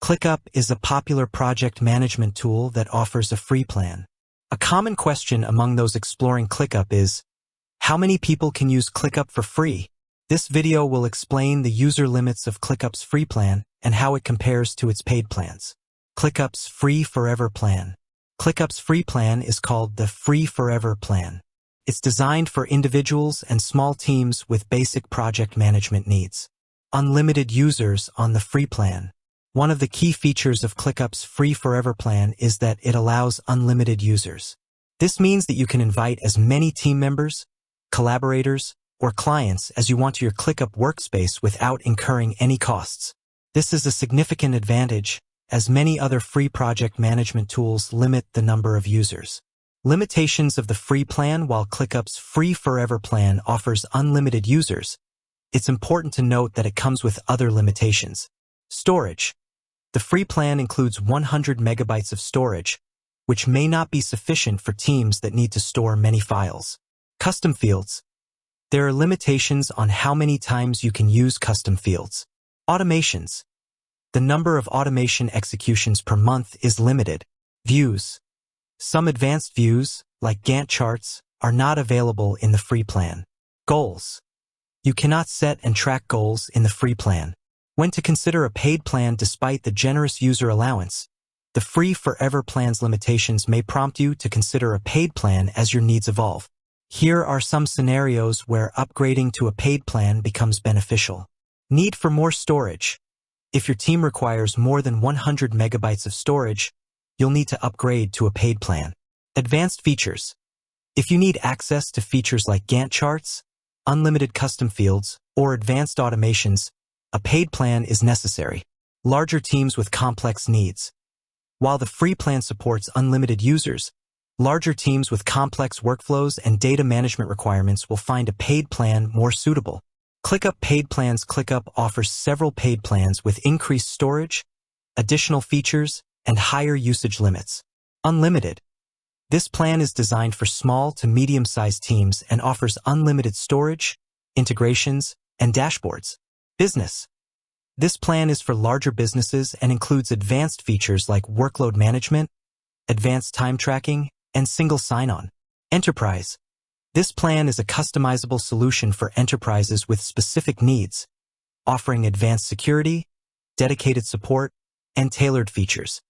ClickUp is a popular project management tool that offers a free plan. A common question among those exploring ClickUp is, how many people can use ClickUp for free? This video will explain the user limits of ClickUp's free plan and how it compares to its paid plans. ClickUp's Free Forever Plan. ClickUp's free plan is called the Free Forever Plan. It's designed for individuals and small teams with basic project management needs. Unlimited users on the free plan. One of the key features of ClickUp's Free Forever Plan is that it allows unlimited users. This means that you can invite as many team members, collaborators, or clients as you want to your ClickUp workspace without incurring any costs. This is a significant advantage, as many other free project management tools limit the number of users. Limitations of the free plan. While ClickUp's Free Forever Plan offers unlimited users, it's important to note that it comes with other limitations. Storage. The free plan includes 100 megabytes of storage, which may not be sufficient for teams that need to store many files. Custom fields. There are limitations on how many times you can use custom fields. Automations. The number of automation executions per month is limited. Views. Some advanced views, like Gantt charts, are not available in the free plan. Goals. You cannot set and track goals in the free plan. When to consider a paid plan. Despite the generous user allowance, the Free Forever Plan's limitations may prompt you to consider a paid plan as your needs evolve. Here are some scenarios where upgrading to a paid plan becomes beneficial. Need for more storage. If your team requires more than 100 megabytes of storage, you'll need to upgrade to a paid plan. Advanced features. If you need access to features like Gantt charts, unlimited custom fields, or advanced automations, a paid plan is necessary. Larger teams with complex needs. While the free plan supports unlimited users, larger teams with complex workflows and data management requirements will find a paid plan more suitable. ClickUp paid plans. ClickUp offers several paid plans with increased storage, additional features, and higher usage limits. Unlimited. This plan is designed for small to medium-sized teams and offers unlimited storage, integrations, and dashboards. Business. This plan is for larger businesses and includes advanced features like workload management, advanced time tracking, and single sign-on. Enterprise. This plan is a customizable solution for enterprises with specific needs, offering advanced security, dedicated support, and tailored features.